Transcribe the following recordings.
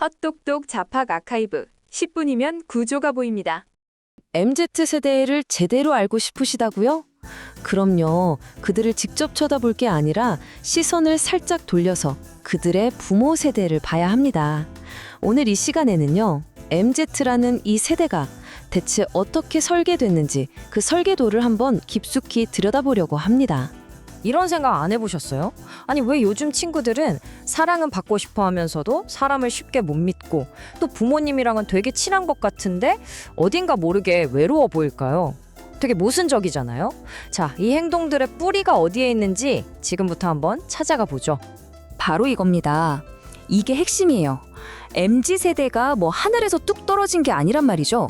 헛똑똑 잡학 아카이브 10분이면 구조가 보입니다. MZ세대를 제대로 알고 싶으시다고요? 그럼요. 그들을 직접 쳐다볼 게 아니라 시선을 살짝 돌려서 그들의 부모 세대를 봐야 합니다. 오늘 이 시간에는요. MZ라는 이 세대가 대체 어떻게 설계됐는지 그 설계도를 한번 깊숙이 들여다보려고 합니다. 이런 생각 안 해보셨어요? 아니 왜 요즘 친구들은 사랑은 받고 싶어 하면서도 사람을 쉽게 못 믿고 또 부모님이랑은 되게 친한 것 같은데 어딘가 모르게 외로워 보일까요? 되게 모순적이잖아요? 자, 이 행동들의 뿌리가 어디에 있는지 지금부터 한번 찾아가 보죠. 바로 이겁니다. 이게 핵심이에요. MZ세대가 뭐 하늘에서 뚝 떨어진 게 아니란 말이죠.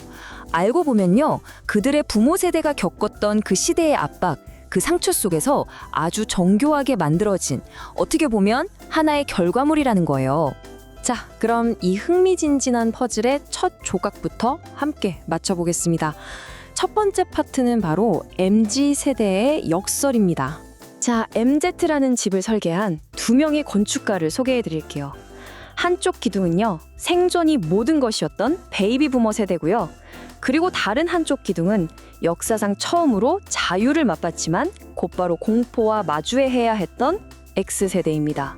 알고 보면요. 그들의 부모 세대가 겪었던 그 시대의 압박, 그 상처 속에서 아주 정교하게 만들어진 어떻게 보면 하나의 결과물이라는 거예요. 자, 그럼 이 흥미진진한 퍼즐의 첫 조각부터 함께 맞춰보겠습니다. 첫 번째 파트는 바로 MZ세대의 역설입니다. 자, MZ라는 집을 설계한 두 명의 건축가를 소개해드릴게요. 한쪽 기둥은요, 생존이 모든 것이었던 베이비 부머 세대고요. 그리고 다른 한쪽 기둥은 역사상 처음으로 자유를 맛봤지만 곧바로 공포와 마주해야 했던 X세대입니다.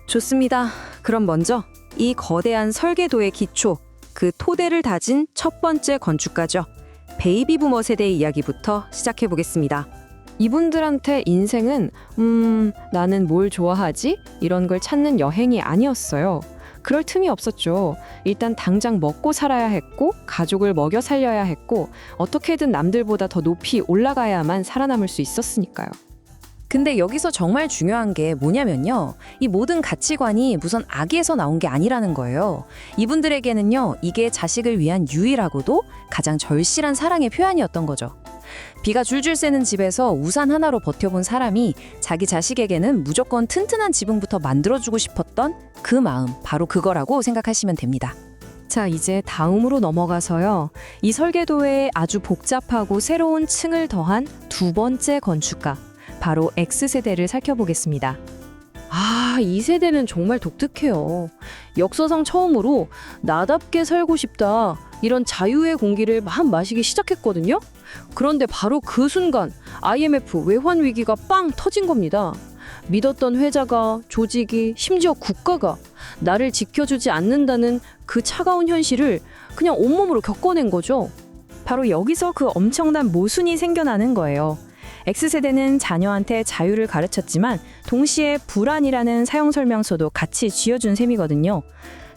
좋습니다. 그럼 먼저 이 거대한 설계도의 기초, 그 토대를 다진 첫 번째 건축가죠. 베이비 부머 세대의 이야기부터 시작해 보겠습니다. 이분들한테 인생은 나는 뭘 좋아하지? 이런 걸 찾는 여행이 아니었어요. 그럴 틈이 없었죠. 일단 당장 먹고 살아야 했고 가족을 먹여 살려야 했고 어떻게든 남들보다 더 높이 올라가야만 살아남을 수 있었으니까요. 근데 여기서 정말 중요한 게 뭐냐면요. 이 모든 가치관이 무슨 악에서 나온 게 아니라는 거예요. 이분들에게는요. 이게 자식을 위한 유일하고도 가장 절실한 사랑의 표현이었던 거죠. 비가 줄줄 새는 집에서 우산 하나로 버텨본 사람이 자기 자식에게는 무조건 튼튼한 지붕부터 만들어주고 싶었던 그 마음, 바로 그거라고 생각하시면 됩니다. 자, 이제 다음으로 넘어가서요. 이 설계도에 아주 복잡하고 새로운 층을 더한 두 번째 건축가, 바로 X세대를 살펴보겠습니다. 아, 이 세대는 정말 독특해요. 역사상 처음으로 나답게 살고 싶다, 이런 자유의 공기를 막 마시기 시작했거든요. 그런데 바로 그 순간 IMF 외환 위기가 빵 터진 겁니다. 믿었던 회사가, 조직이, 심지어 국가가 나를 지켜주지 않는다는 그 차가운 현실을 그냥 온몸으로 겪어낸 거죠. 바로 여기서 그 엄청난 모순이 생겨나는 거예요. X세대는 자녀한테 자유를 가르쳤지만 동시에 불안이라는 사용설명서도 같이 쥐어준 셈이거든요.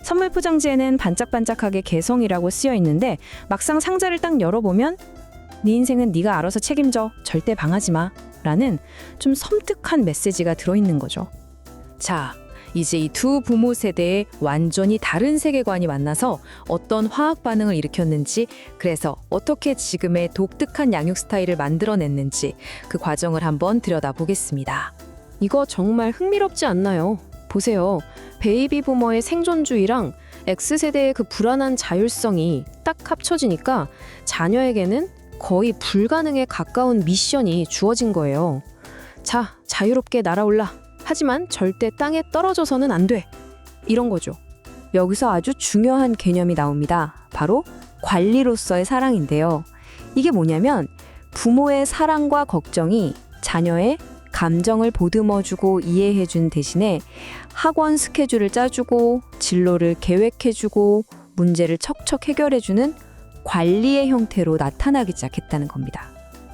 선물 포장지에는 반짝반짝하게 개성이라고 쓰여 있는데 막상 상자를 딱 열어보면 네 인생은 네가 알아서 책임져, 절대 방하지 마 라는 좀 섬뜩한 메시지가 들어있는 거죠. 자, 이제 이 두 부모 세대의 완전히 다른 세계관이 만나서 어떤 화학 반응을 일으켰는지, 그래서 어떻게 지금의 독특한 양육 스타일을 만들어냈는지 그 과정을 한번 들여다보겠습니다. 이거 정말 흥미롭지 않나요? 보세요. 베이비 부머의 생존주의랑 X세대의 그 불안한 자율성이 딱 합쳐지니까 자녀에게는 거의 불가능에 가까운 미션이 주어진 거예요. 자, 자유롭게 날아올라. 하지만 절대 땅에 떨어져서는 안 돼. 이런 거죠. 여기서 아주 중요한 개념이 나옵니다. 바로 관리로서의 사랑인데요. 이게 뭐냐면 부모의 사랑과 걱정이 자녀의 감정을 보듬어주고 이해해준 대신에 학원 스케줄을 짜주고 진로를 계획해주고 문제를 척척 해결해주는 관리의 형태로 나타나기 시작했다는 겁니다.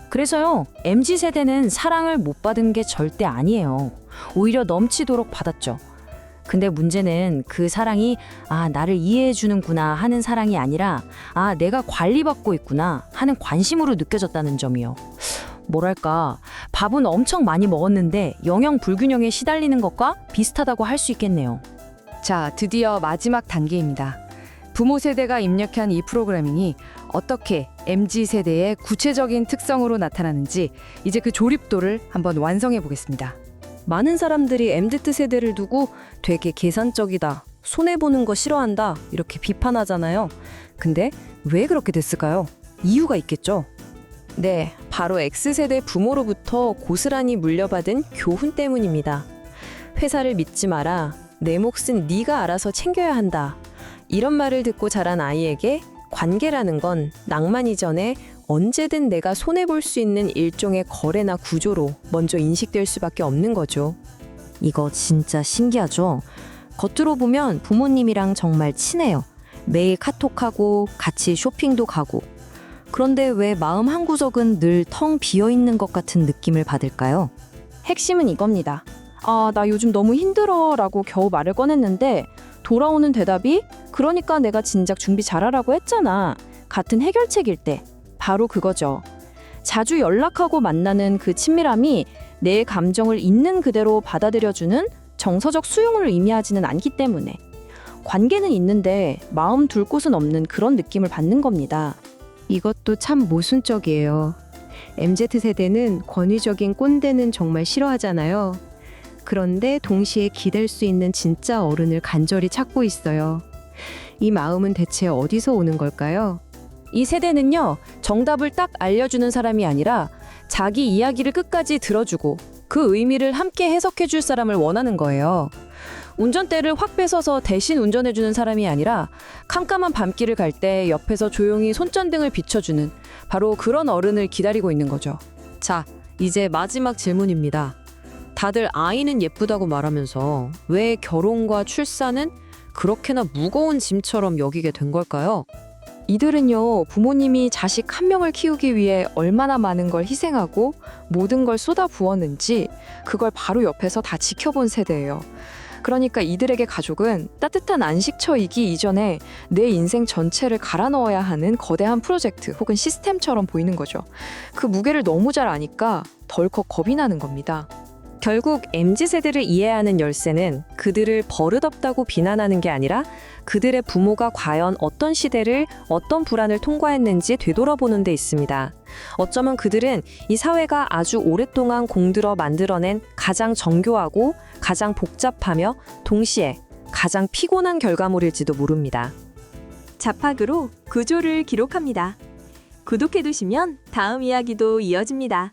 그래서요, MZ세대는 사랑을 못 받은 게 절대 아니에요. 오히려 넘치도록 받았죠. 근데 문제는 그 사랑이 나를 이해해주는구나 하는 사랑이 아니라 내가 관리받고 있구나 하는 관심으로 느껴졌다는 점이요. 뭐랄까, 밥은 엄청 많이 먹었는데 영양 불균형에 시달리는 것과 비슷하다고 할 수 있겠네요. 자, 드디어 마지막 단계입니다. 부모 세대가 입력한 이 프로그래밍이 어떻게 MZ세대의 구체적인 특성으로 나타나는지 이제 그 조립도를 한번 완성해 보겠습니다. 많은 사람들이 MZ세대를 두고 되게 계산적이다, 손해보는 거 싫어한다 이렇게 비판하잖아요. 근데 왜 그렇게 됐을까요? 이유가 있겠죠? 네, 바로 X세대 부모로부터 고스란히 물려받은 교훈 때문입니다. 회사를 믿지 마라, 내 몫은 네가 알아서 챙겨야 한다, 이런 말을 듣고 자란 아이에게 관계라는 건 낭만 이전에 언제든 내가 손해볼 수 있는 일종의 거래나 구조로 먼저 인식될 수밖에 없는 거죠. 이거 진짜 신기하죠? 겉으로 보면 부모님이랑 정말 친해요. 매일 카톡하고 같이 쇼핑도 가고. 그런데 왜 마음 한구석은 늘 텅 비어 있는 것 같은 느낌을 받을까요? 핵심은 이겁니다. 아, 나 요즘 너무 힘들어 라고 겨우 말을 꺼냈는데 돌아오는 대답이 그러니까 내가 진작 준비 잘하라고 했잖아. 같은 해결책일 때. 바로 그거죠. 자주 연락하고 만나는 그 친밀함이 내 감정을 있는 그대로 받아들여주는 정서적 수용을 의미하지는 않기 때문에 관계는 있는데 마음 둘 곳은 없는 그런 느낌을 받는 겁니다. 이것도 참 모순적이에요. MZ세대는 권위적인 꼰대는 정말 싫어하잖아요. 그런데 동시에 기댈 수 있는 진짜 어른을 간절히 찾고 있어요. 이 마음은 대체 어디서 오는 걸까요? 이 세대는요, 정답을 딱 알려주는 사람이 아니라 자기 이야기를 끝까지 들어주고 그 의미를 함께 해석해줄 사람을 원하는 거예요. 운전대를 확 뺏어서 대신 운전해주는 사람이 아니라 캄캄한 밤길을 갈 때 옆에서 조용히 손전등을 비춰주는 바로 그런 어른을 기다리고 있는 거죠. 자, 이제 마지막 질문입니다. 다들 아이는 예쁘다고 말하면서 왜 결혼과 출산은 그렇게나 무거운 짐처럼 여기게 된 걸까요? 이들은요, 부모님이 자식 한 명을 키우기 위해 얼마나 많은 걸 희생하고 모든 걸 쏟아 부었는지 그걸 바로 옆에서 다 지켜본 세대예요. 그러니까 이들에게 가족은 따뜻한 안식처이기 이전에 내 인생 전체를 갈아 넣어야 하는 거대한 프로젝트 혹은 시스템처럼 보이는 거죠. 그 무게를 너무 잘 아니까 덜컥 겁이 나는 겁니다. 결국 MZ세대를 이해하는 열쇠는 그들을 버릇없다고 비난하는 게 아니라 그들의 부모가 과연 어떤 시대를 어떤 불안을 통과했는지 되돌아보는 데 있습니다. 어쩌면 그들은 이 사회가 아주 오랫동안 공들어 만들어낸 가장 정교하고 가장 복잡하며 동시에 가장 피곤한 결과물일지도 모릅니다. 자팍으로 구조를 기록합니다. 구독해두시면 다음 이야기도 이어집니다.